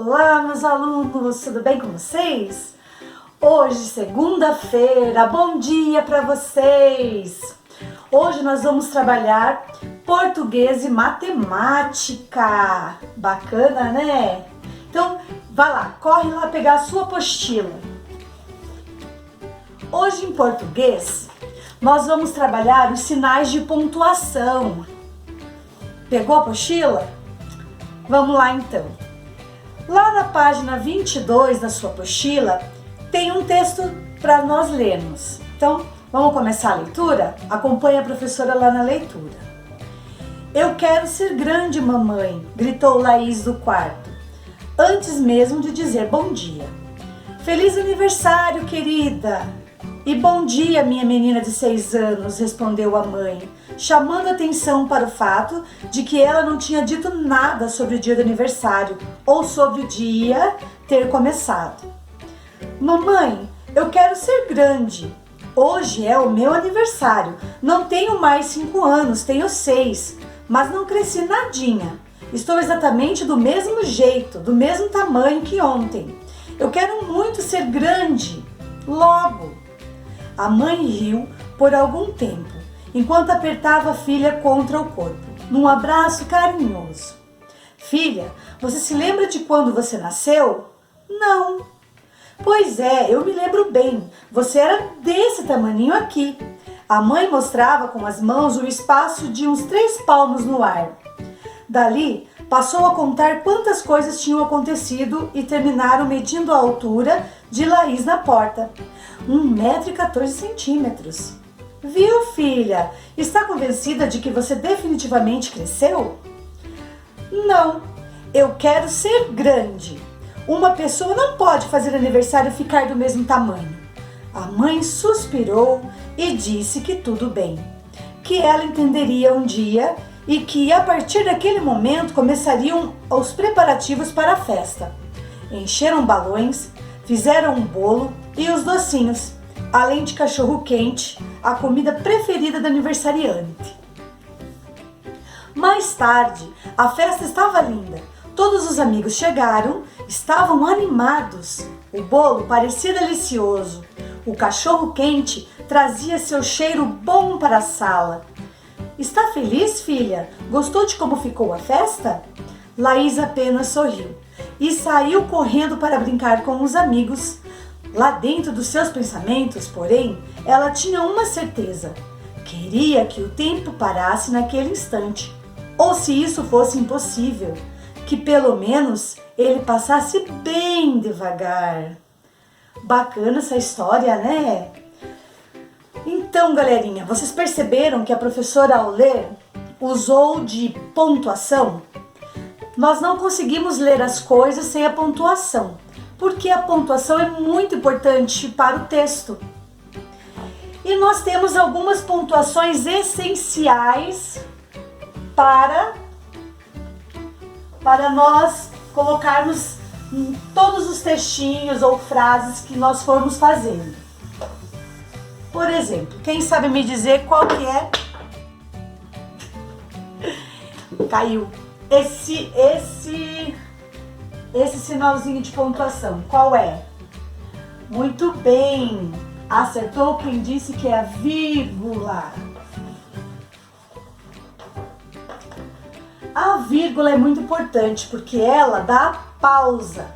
Olá, meus alunos, tudo bem com vocês? Hoje, segunda-feira, bom dia para vocês! Hoje nós vamos trabalhar português e matemática. Bacana, né? Então, vai lá, corre lá pegar a sua apostila. Hoje, em português, nós vamos trabalhar os sinais de pontuação. Pegou a apostila? Vamos lá, então. Lá na página 22 da sua apostila, tem um texto para nós lermos. Então, vamos começar a leitura? Acompanhe a professora lá na leitura. Eu quero ser grande, mamãe, gritou Laís do quarto, antes mesmo de dizer bom dia. Feliz aniversário, querida! E bom dia, minha menina de 6 anos, respondeu a mãe, chamando atenção para o fato de que ela não tinha dito nada sobre o dia do aniversário ou sobre o dia ter começado. Mamãe, eu quero ser grande. Hoje é o meu aniversário. Não tenho mais 5 anos, tenho 6, mas não cresci nadinha. Estou exatamente do mesmo jeito, do mesmo tamanho que ontem. Eu quero muito ser grande, logo. A mãe riu por algum tempo, enquanto apertava a filha contra o corpo, num abraço carinhoso. Filha, você se lembra de quando você nasceu? Não. Pois é, eu me lembro bem. Você era desse tamaninho aqui. A mãe mostrava com as mãos o espaço de uns 3 palmos no ar. Dali, passou a contar quantas coisas tinham acontecido e terminaram medindo a altura de Laís na porta. 1,14 m. Viu, filha? Está convencida de que você definitivamente cresceu? Não, eu quero ser grande. Uma pessoa não pode fazer aniversário e ficar do mesmo tamanho. A mãe suspirou e disse que tudo bem, que ela entenderia um dia e que a partir daquele momento começariam os preparativos para a festa. Encheram balões, fizeram um bolo e os docinhos, além de cachorro-quente, a comida preferida do aniversariante. Mais tarde, a festa estava linda. Todos os amigos chegaram, estavam animados. O bolo parecia delicioso. O cachorro-quente trazia seu cheiro bom para a sala. Está feliz, filha? Gostou de como ficou a festa? Laís apenas sorriu e saiu correndo para brincar com os amigos. Lá dentro dos seus pensamentos, porém, ela tinha uma certeza. Queria que o tempo parasse naquele instante. Ou se isso fosse impossível, que pelo menos ele passasse bem devagar. Bacana essa história, né? Então, galerinha, vocês perceberam que a professora, ao ler, usou de pontuação? Nós não conseguimos ler as coisas sem a pontuação, porque a pontuação é muito importante para o texto. E nós temos algumas pontuações essenciais para nós colocarmos em todos os textinhos ou frases que nós formos fazendo. Por exemplo, quem sabe me dizer qual que é? Caiu. Esse sinalzinho de pontuação, qual é? Muito bem, acertou quem disse que é a vírgula. A vírgula é muito importante porque ela dá pausa.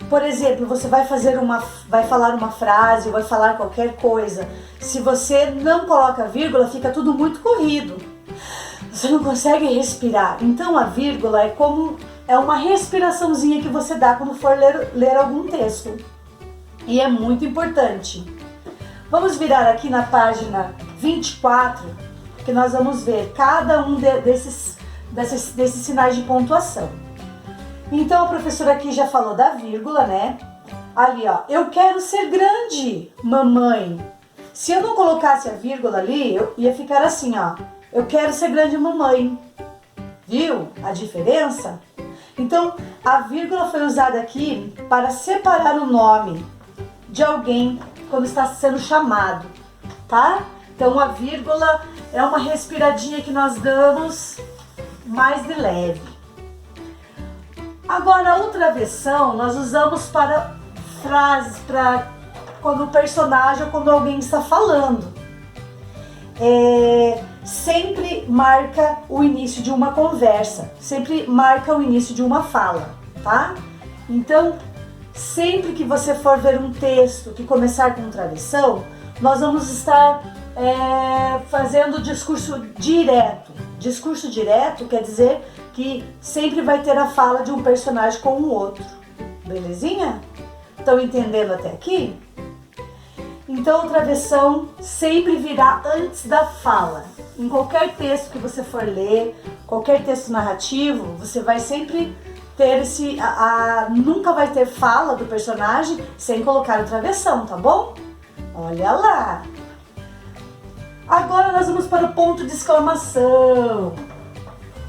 Por exemplo, você vai falar uma frase ou vai falar qualquer coisa. Se você não coloca vírgula, fica tudo muito corrido. Você não consegue respirar. Então a vírgula é uma respiraçãozinha que você dá quando for ler algum texto. E é muito importante. Vamos virar aqui na página 24, que nós vamos ver cada um desses sinais de pontuação. Então a professora aqui já falou da vírgula, né? Ali, ó, eu quero ser grande, mamãe. Se eu não colocasse a vírgula ali, eu ia ficar assim, ó. Eu quero ser grande, mamãe. Viu a diferença? Então, a vírgula foi usada aqui para separar o nome de alguém quando está sendo chamado, tá? Então, a vírgula é uma respiradinha que nós damos mais de leve. Agora, o travessão nós usamos para frases, para quando o personagem ou quando alguém está falando. Sempre marca o início de uma conversa, sempre marca o início de uma fala, tá? Então, sempre que você for ver um texto que começar com travessão, nós vamos estar fazendo discurso direto. Discurso direto quer dizer que sempre vai ter a fala de um personagem com o outro. Belezinha? Estão entendendo até aqui? Então, o travessão sempre virá antes da fala. Em qualquer texto que você for ler, qualquer texto narrativo, você vai sempre ter nunca vai ter fala do personagem sem colocar o travessão, tá bom? Olha lá! Agora nós vamos para o ponto de exclamação.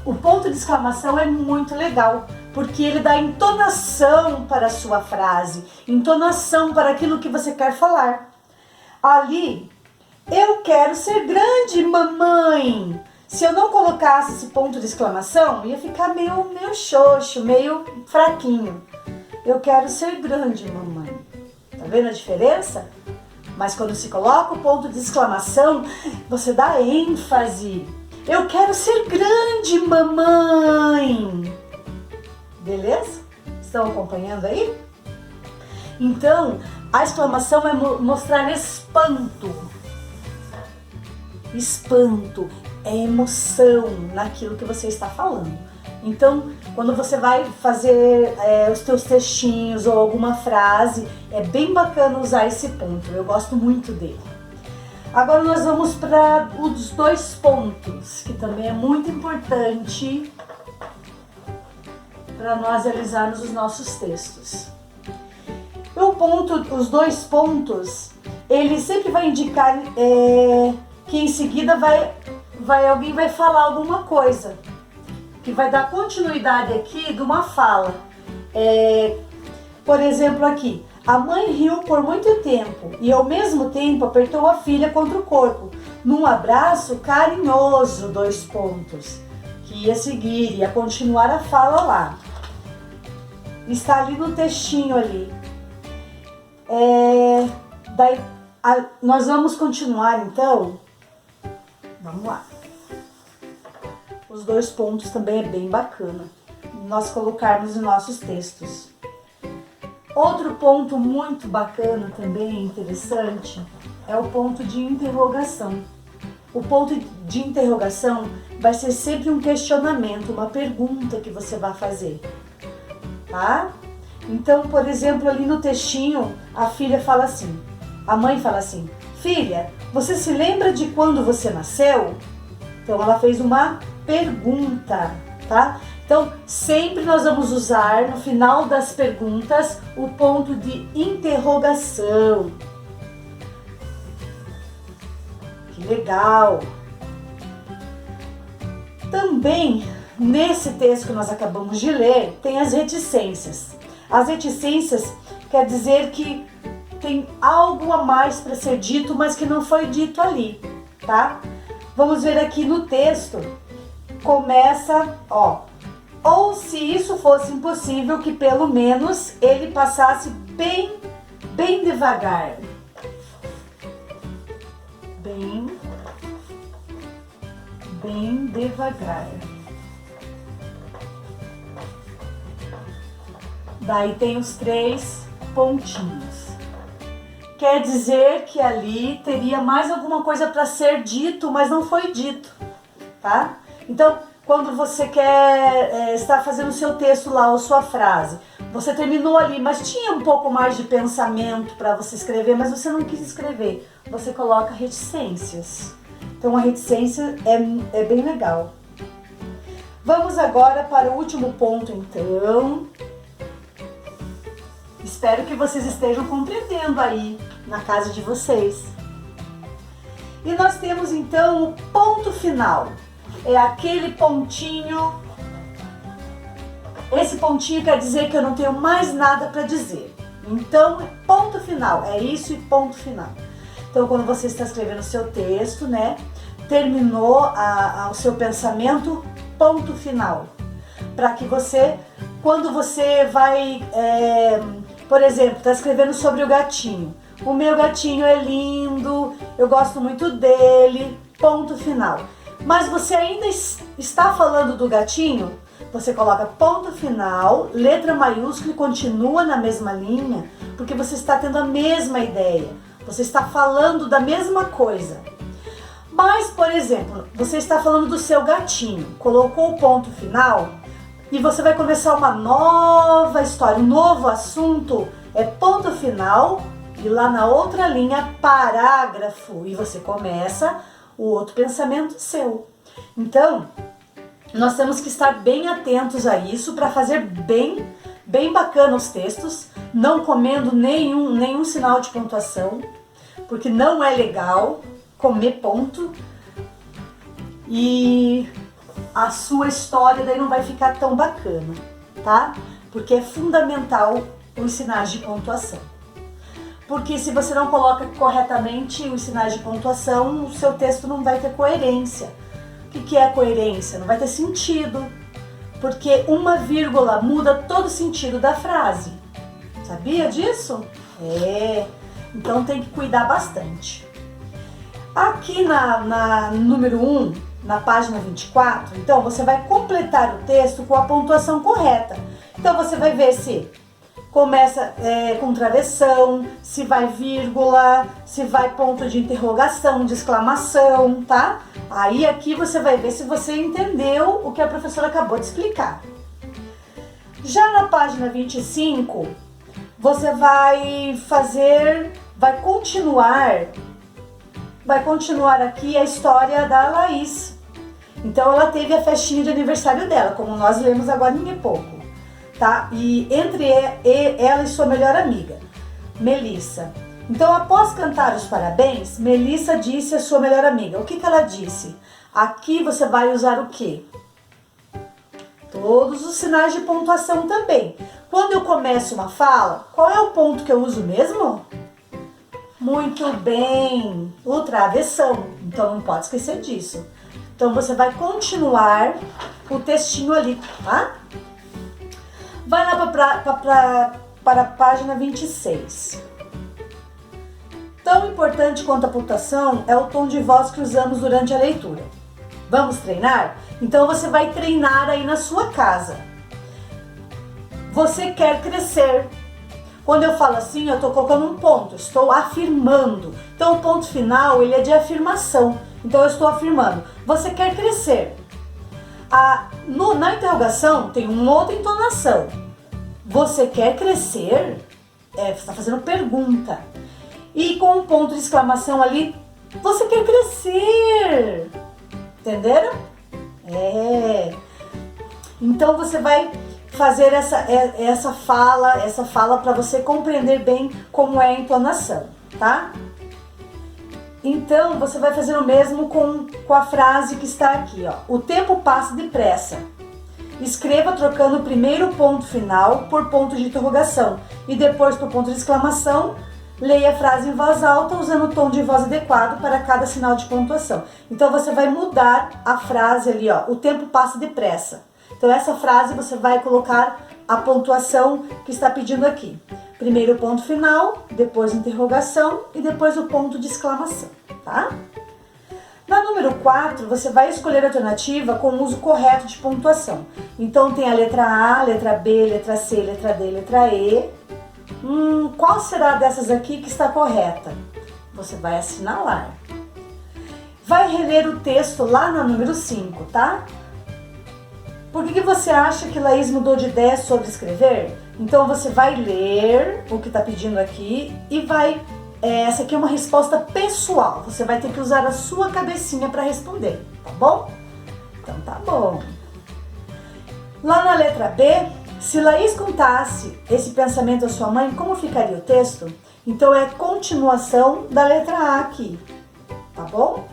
O ponto de exclamação é muito legal, porque ele dá entonação para a sua frase, entonação para aquilo que você quer falar. Ali, eu quero ser grande, mamãe. Se eu não colocasse esse ponto de exclamação, ia ficar meio xoxo, meio fraquinho. Eu quero ser grande, mamãe. Tá vendo a diferença? Mas quando se coloca o ponto de exclamação, você dá ênfase. Eu quero ser grande, mamãe. Beleza? Estão acompanhando aí? Então, a exclamação é mostrar espanto. Espanto é emoção naquilo que você está falando. Então, quando você vai fazer os teus textinhos ou alguma frase, é bem bacana usar esse ponto. Eu gosto muito dele. Agora nós vamos para os 2 pontos, que também é muito importante para nós realizarmos os nossos textos. Os 2 pontos, ele sempre vai indicar que em seguida alguém vai falar alguma coisa, que vai dar continuidade aqui de uma fala. Por exemplo aqui, a mãe riu por muito tempo e ao mesmo tempo apertou a filha contra o corpo, num abraço carinhoso, 2 pontos, que ia seguir, ia continuar a fala lá. Está ali no textinho ali. Nós vamos continuar então. Vamos lá. Os 2 pontos também é bem bacana nós colocarmos em nossos textos. Outro ponto muito bacana também, interessante, é o ponto de interrogação. O ponto de interrogação vai ser sempre um questionamento, uma pergunta que você vai fazer, tá? Então, por exemplo, ali no textinho, a filha fala assim, a mãe fala assim, filha, você se lembra de quando você nasceu? Então, ela fez uma pergunta, tá? Então, sempre nós vamos usar, no final das perguntas, o ponto de interrogação. Que legal! Também, nesse texto que nós acabamos de ler, tem as reticências. As reticências quer dizer que tem algo a mais para ser dito, mas que não foi dito ali, tá? Vamos ver aqui no texto, começa, ou se isso fosse impossível, que pelo menos ele passasse bem devagar. Bem devagar. Daí tem os 3 pontinhos. Quer dizer que ali teria mais alguma coisa para ser dito, mas não foi dito, tá? Então, quando você quer estar fazendo o seu texto lá, ou sua frase, você terminou ali, mas tinha um pouco mais de pensamento para você escrever, mas você não quis escrever. Você coloca reticências. Então, a reticência é bem legal. Vamos agora para o último ponto, então. Espero que vocês estejam compreendendo aí na casa de vocês. E nós temos então o ponto final. É aquele pontinho. Esse pontinho quer dizer que eu não tenho mais nada para dizer. Então, ponto final. É isso e ponto final. Então, quando você está escrevendo o seu texto, né? Terminou o seu pensamento, ponto final. Para que você quando você vai, por exemplo, está escrevendo sobre o gatinho. O meu gatinho é lindo, eu gosto muito dele, ponto final. Mas você ainda está falando do gatinho? Você coloca ponto final, letra maiúscula e continua na mesma linha, porque você está tendo a mesma ideia. Você está falando da mesma coisa. Mas, por exemplo, você está falando do seu gatinho, colocou o ponto final e você vai começar uma nova história, um novo assunto, é ponto final e lá na outra linha parágrafo e você começa o outro pensamento seu. Então, nós temos que estar bem atentos a isso para fazer bem bacana os textos, não comendo nenhum sinal de pontuação, porque não é legal comer ponto e a sua história daí não vai ficar tão bacana, tá? Porque é fundamental os sinais de pontuação. Porque se você não coloca corretamente os sinais de pontuação, o seu texto não vai ter coerência. O que é coerência? Não vai ter sentido, porque uma vírgula muda todo o sentido da frase. Sabia disso? Então tem que cuidar bastante. Aqui na número 1, na página 24, então você vai completar o texto com a pontuação correta. Então você vai ver se começa com travessão, se vai vírgula, se vai ponto de interrogação, de exclamação, tá? Aí aqui você vai ver se você entendeu o que a professora acabou de explicar. Já na página 25, você vai continuar aqui a história da Laís. Então ela teve a festinha de aniversário dela, como nós lemos agora em pouco. Tá? E entre ela e sua melhor amiga, Melissa. Então, após cantar os parabéns, Melissa disse à sua melhor amiga. O que ela disse? Aqui você vai usar o quê? Todos os sinais de pontuação também. Quando eu começo uma fala, qual é o ponto que eu uso mesmo? Muito bem, o travessão. Então, não pode esquecer disso. Então, você vai continuar o textinho ali, tá? Vai lá para a página 26. Tão importante quanto a pontuação é o tom de voz que usamos durante a leitura. Vamos treinar? Então você vai treinar aí na sua casa. Você quer crescer. Quando eu falo assim, eu estou colocando um ponto, estou afirmando. Então o ponto final, ele é de afirmação. Então eu estou afirmando. Você quer crescer. Na interrogação tem uma outra entonação. Você quer crescer? Você está fazendo pergunta. E com um ponto de exclamação ali, você quer crescer? Entenderam? Então você vai fazer essa fala para você compreender bem como é a entonação, tá? Então você vai fazer o mesmo com a frase que está aqui, ó. O tempo passa depressa. Escreva trocando o primeiro ponto final por ponto de interrogação e depois por ponto de exclamação. Leia a frase em voz alta usando o tom de voz adequado para cada sinal de pontuação. Então você vai mudar a frase ali, ó. O tempo passa depressa. Então essa frase você vai colocar a pontuação que está pedindo aqui. Primeiro o ponto final, depois interrogação e depois o ponto de exclamação, tá? Na número 4, você vai escolher a alternativa com o uso correto de pontuação. Então tem a letra A, letra B, letra C, letra D, letra E. Qual será dessas aqui que está correta? Você vai assinalar. Vai reler o texto lá na número 5, tá? Por que você acha que Laís mudou de ideia sobre escrever? Então você vai ler o que está pedindo aqui e vai... essa aqui é uma resposta pessoal. Você vai ter que usar a sua cabecinha para responder, tá bom? Então tá bom. Lá na letra B, se Laís contasse esse pensamento à sua mãe, como ficaria o texto? Então é continuação da letra A aqui, tá bom?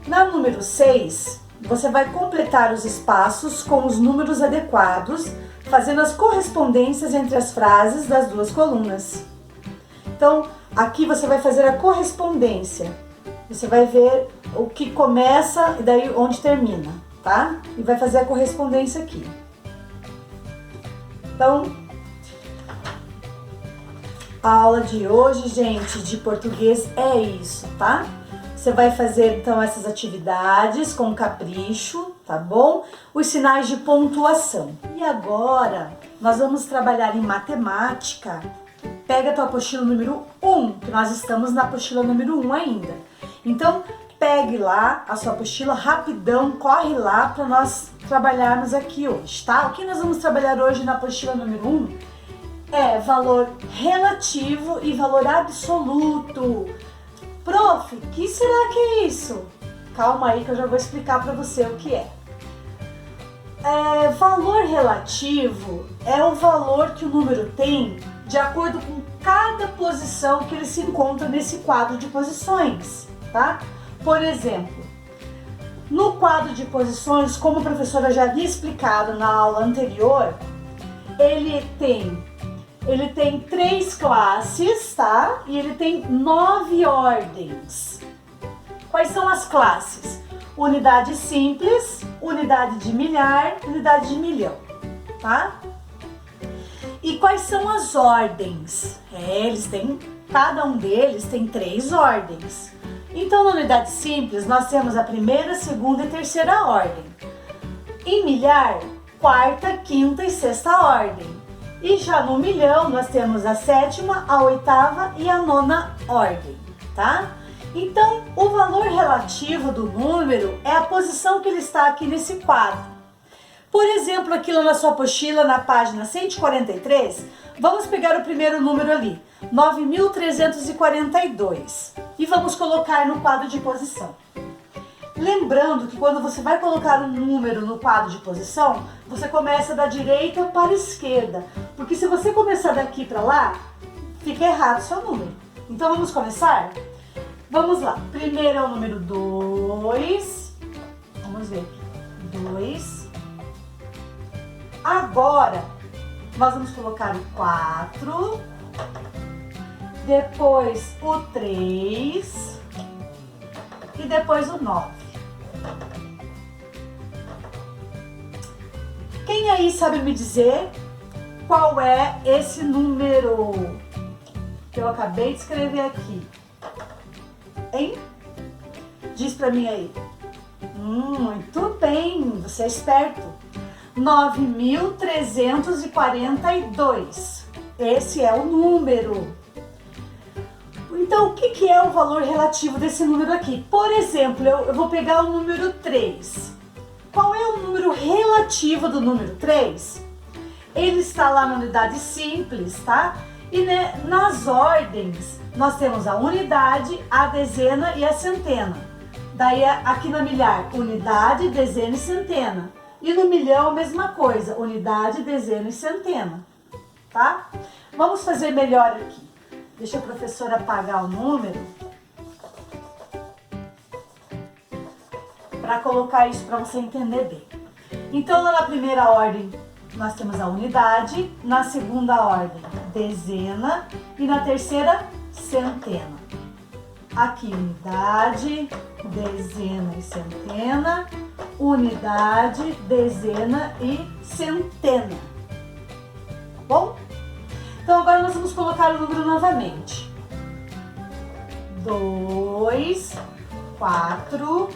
Na número 6, você vai completar os espaços com os números adequados, fazendo as correspondências entre as frases das duas colunas. Então, aqui você vai fazer a correspondência. Você vai ver o que começa e daí onde termina, tá? E vai fazer a correspondência aqui. Então, a aula de hoje, gente, de português é isso, tá? Você vai fazer, então, essas atividades com capricho, tá bom? Os sinais de pontuação. E agora, nós vamos trabalhar em matemática. Pega a tua apostila número 1, que nós estamos na apostila número 1 ainda. Então, pegue lá a sua apostila rapidão, corre lá para nós trabalharmos aqui hoje, tá? O que nós vamos trabalhar hoje na apostila número 1 é valor relativo e valor absoluto. Prof, que será que é isso? Calma aí que eu já vou explicar para você o que é. Valor relativo é o valor que o número tem de acordo com cada posição que ele se encontra nesse quadro de posições, tá? Por exemplo, no quadro de posições, como a professora já havia explicado na aula anterior, ele tem 3 classes, tá? E ele tem 9 ordens. Quais são as classes? Unidade simples, unidade de milhar, unidade de milhão, tá? E quais são as ordens? Cada um deles tem 3 ordens. Então, na unidade simples, nós temos a primeira, segunda e terceira ordem. Em milhar, quarta, quinta e sexta ordem. E já no milhão, nós temos a sétima, a oitava e a nona ordem, tá? Então, o valor relativo do número é a posição que ele está aqui nesse quadro. Por exemplo, aqui na sua apostila, na página 143, vamos pegar o primeiro número ali, 9.342, e vamos colocar no quadro de posição. Lembrando que quando você vai colocar um número no quadro de posição, você começa da direita para a esquerda, porque se você começar daqui para lá, fica errado o seu número. Então vamos começar? Vamos lá. Primeiro é o número 2. Vamos ver aqui. 2. Agora, nós vamos colocar o 4. Depois o 3. E depois o 9. Quem aí sabe me dizer qual é esse número que eu acabei de escrever aqui? Hein? Diz pra mim aí. Muito bem, você é esperto. 9.342. Esse é o número. Então, o que é o valor relativo desse número aqui? Por exemplo, eu vou pegar o número 3. Qual é o número relativo do número 3? Ele está lá na unidade simples, tá? E nas ordens, nós temos a unidade, a dezena e a centena. Daí, aqui na milhar, unidade, dezena e centena. E no milhão, a mesma coisa, unidade, dezena e centena, tá? Vamos fazer melhor aqui. Deixa a professora apagar o número para colocar isso para você entender bem. Então, lá na primeira ordem, nós temos a unidade, na segunda ordem, dezena e na terceira, centena. Aqui, unidade, dezena e centena, unidade, dezena e centena. Bom? Então, agora nós vamos colocar o número novamente. 2, 4,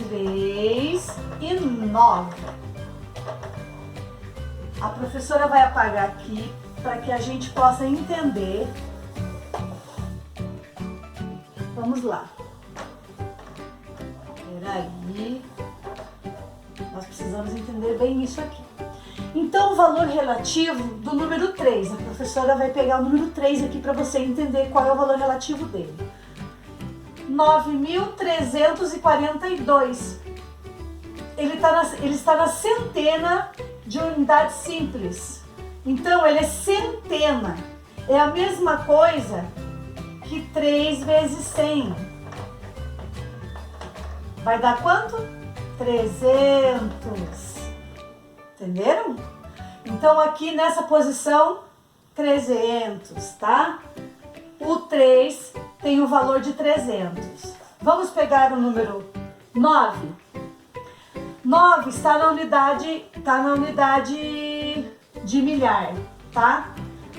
3 e 9. A professora vai apagar aqui para que a gente possa entender. Vamos lá. Peraí. Nós precisamos entender bem isso aqui. Então, o valor relativo do número 3. A professora vai pegar o número 3 aqui para você entender qual é o valor relativo dele. 9.342. Ele está na centena de unidade simples. Então, ele é centena. É a mesma coisa que 3 vezes 100. Vai dar quanto? 300. Entenderam? Então, aqui nessa posição, 300, tá? O 3 tem o valor de 300. Vamos pegar o número 9. 9 está na unidade de milhar, tá?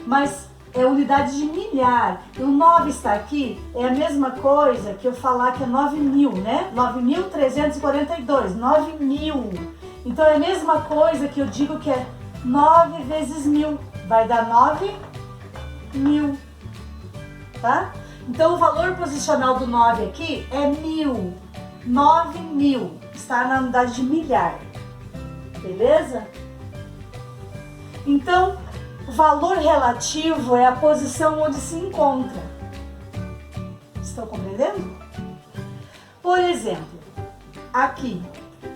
Mas é unidade de milhar. O 9 está aqui, é a mesma coisa que eu falar que é 9.000, né? 9.342, 9.000. Então é a mesma coisa que eu digo que é 9 vezes 1.000, vai dar 9.000, tá? Então o valor posicional do 9 aqui é 1.000, 9.000, está na unidade de milhar, beleza? Então, o valor relativo é a posição onde se encontra. Estão compreendendo? Por exemplo, aqui,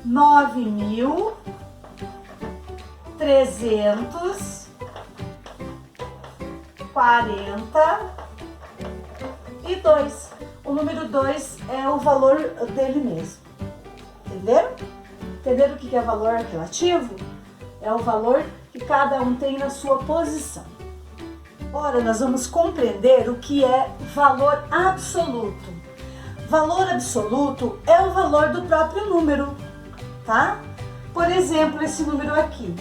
9.342. O número 2 é o valor dele mesmo. Entenderam? Entenderam o que é valor relativo? É o valor que cada um tem na sua posição. Agora nós vamos compreender o que é valor absoluto. Valor absoluto é o valor do próprio número, tá? Por exemplo, esse número aqui,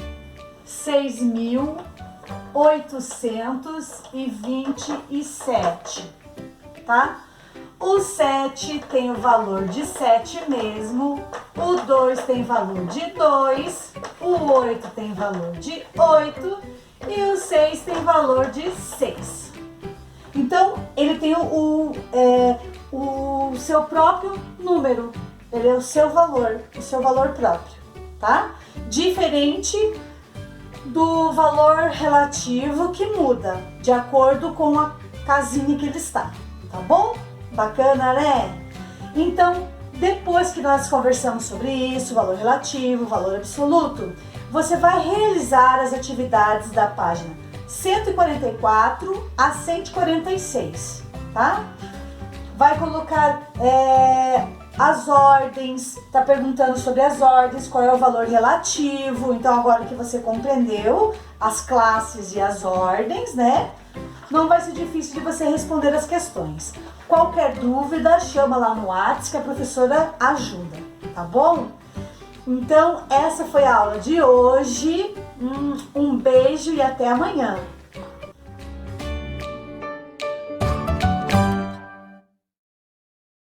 6.827, tá? O 7 tem o valor de 7 mesmo, o 2 tem valor de 2, o 8 tem valor de 8 e o 6 tem valor de 6. Então, ele tem o seu próprio número, ele é o seu valor próprio, tá? Diferente do valor relativo que muda de acordo com a casinha que ele está, tá bom? Bacana, né? Então, depois que nós conversamos sobre isso, valor relativo, valor absoluto, você vai realizar as atividades da página 144 a 146, tá? Vai colocar as ordens, tá perguntando sobre as ordens, qual é o valor relativo. Então, agora que você compreendeu as classes e as ordens, né? Não vai ser difícil de você responder as questões. Qualquer dúvida, chama lá no WhatsApp que a professora ajuda, tá bom? Então, essa foi a aula de hoje. Um beijo e até amanhã.